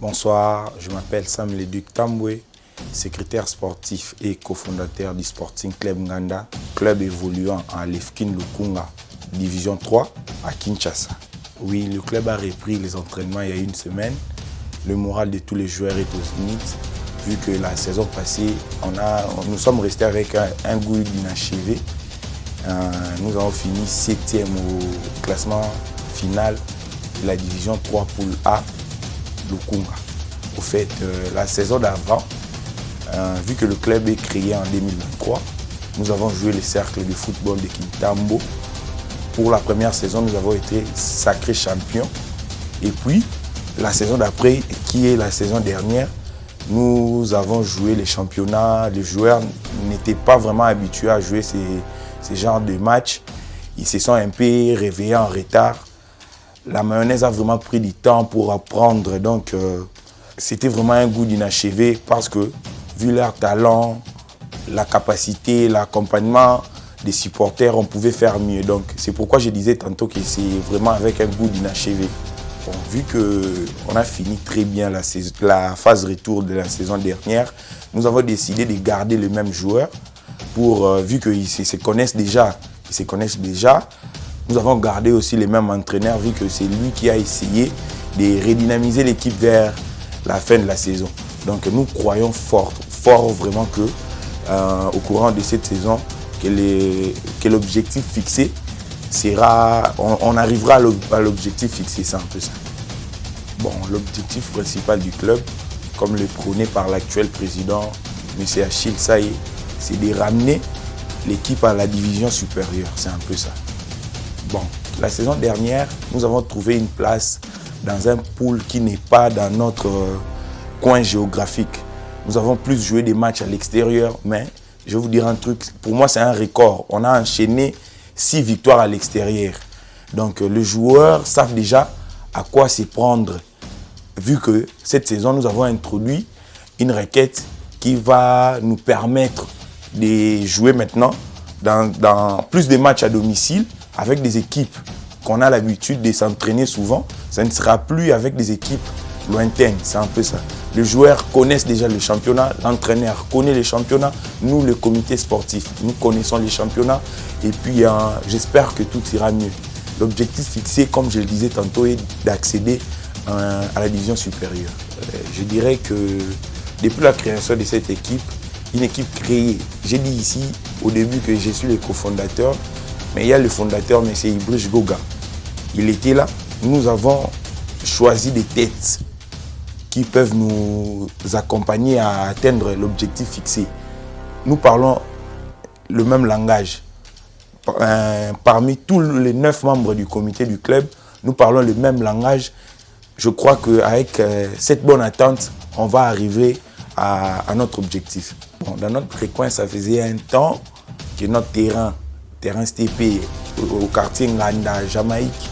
Bonsoir, je m'appelle Sam Leduc Tamboué, secrétaire sportif et cofondateur du Sporting Club Nganda, club évoluant en Lefkin Lukunga, division 3 à Kinshasa. Oui, le club a repris les entraînements il y a une semaine. Le moral de tous les joueurs est au zénith, vu que la saison passée, nous sommes restés avec un goût d'inachevé. Nous avons fini 7e au classement final de la division 3 poule A, Lukunga. Au fait, la saison d'avant, vu que le club est créé en 2023, nous avons joué le cercle de football de Kintambo. Pour la première saison, nous avons été sacrés champions. Et puis, la saison d'après, qui est la saison dernière, nous avons joué les championnats. Les joueurs n'étaient pas vraiment habitués à jouer ces genres de matchs. Ils se sont un peu réveillés en retard. La mayonnaise a vraiment pris du temps pour apprendre. Donc, c'était vraiment un goût d'inachevé parce que, vu leur talent, la capacité, l'accompagnement des supporters, on pouvait faire mieux. Donc, c'est pourquoi je disais tantôt que c'est vraiment avec un goût d'inachevé. Bon, vu qu'on a fini très bien la phase retour de la saison dernière, nous avons décidé de garder les mêmes joueurs vu qu'ils se connaissent déjà. Nous avons gardé aussi les mêmes entraîneurs vu que c'est lui qui a essayé de redynamiser l'équipe vers la fin de la saison. Donc nous croyons fort vraiment que au courant de cette saison, que l'objectif fixé sera, on arrivera à l'objectif fixé, c'est un peu ça. Bon, l'objectif principal du club, comme le prôné par l'actuel président, M. Achille Saïe, c'est de ramener l'équipe à la division supérieure, c'est un peu ça. Bon, la saison dernière, nous avons trouvé une place dans un pool qui n'est pas dans notre coin géographique. Nous avons plus joué des matchs à l'extérieur, mais je vais vous dire un truc, pour moi c'est un record. On a enchaîné 6 victoires à l'extérieur. Donc les joueurs savent déjà à quoi s'y prendre. Vu que cette saison, nous avons introduit une requête qui va nous permettre de jouer maintenant dans plus de matchs à domicile avec des équipes qu'on a l'habitude de s'entraîner souvent. Ça ne sera plus avec des équipes lointaines, c'est un peu ça. Les joueurs connaissent déjà le championnat, l'entraîneur connaît les championnats, nous, le comité sportif, nous connaissons les championnats et puis j'espère que tout ira mieux. L'objectif fixé, comme je le disais tantôt, est d'accéder à la division supérieure. Je dirais que depuis la création de cette équipe, une équipe créée, j'ai dit ici au début que je suis le cofondateur, mais il y a le fondateur, M. Ibrish Goga. Il était là. Nous avons choisi des têtes qui peuvent nous accompagner à atteindre l'objectif fixé. Nous parlons le même langage. Parmi tous les 9 membres du comité du club, nous parlons le même langage. Je crois qu'avec cette bonne attente, on va arriver à notre objectif. Bon, dans notre coin, ça faisait un temps que notre terrain STP au quartier Nganda, Jamaïque,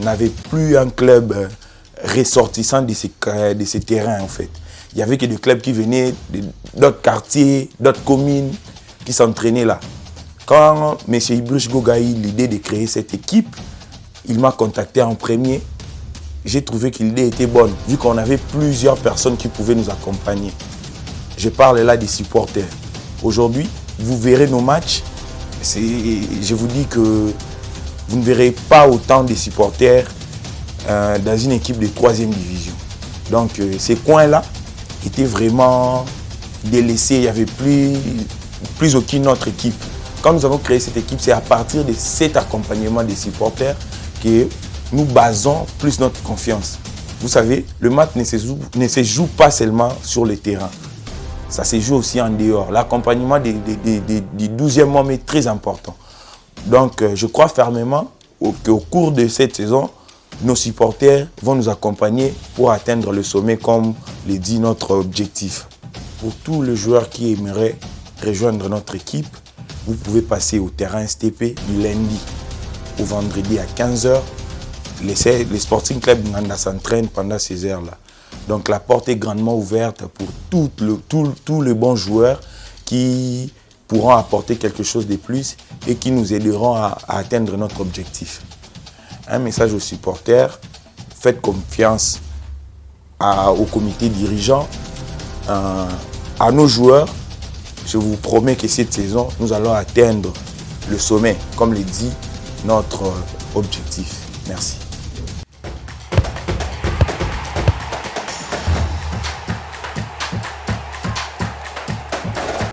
n'avait plus un club ressortissant de ces terrains en fait. Il n'y avait que des clubs qui venaient d'autres quartiers, d'autres communes qui s'entraînaient là. Quand M. Ibrish Goga a eu l'idée de créer cette équipe, il m'a contacté en premier. J'ai trouvé que l'idée était bonne, vu qu'on avait plusieurs personnes qui pouvaient nous accompagner. Je parle là des supporters. Aujourd'hui, vous verrez nos matchs. Je vous dis que vous ne verrez pas autant de supporters dans une équipe de 3e division. Donc ces coins-là étaient vraiment délaissés. Il n'y avait plus aucune autre équipe. Quand nous avons créé cette équipe, c'est à partir de cet accompagnement des supporters que nous basons plus notre confiance. Vous savez, le match ne se joue pas seulement sur le terrain. Ça se joue aussi en dehors. L'accompagnement du 12e homme est très important. Donc, je crois fermement qu'au cours de cette saison, nos supporters vont nous accompagner pour atteindre le sommet, comme le dit notre objectif. Pour tous les joueurs qui aimeraient rejoindre notre équipe, vous pouvez passer au terrain STP du lundi au vendredi à 15 h. Les Sporting Club Nganda s'entraînent pendant ces heures-là. Donc la porte est grandement ouverte pour tous les bons joueurs qui pourront apporter quelque chose de plus et qui nous aideront à atteindre notre objectif. Un message aux supporters, faites confiance au comité dirigeant, à nos joueurs. Je vous promets que cette saison, nous allons atteindre le sommet, comme le dit notre objectif. Merci.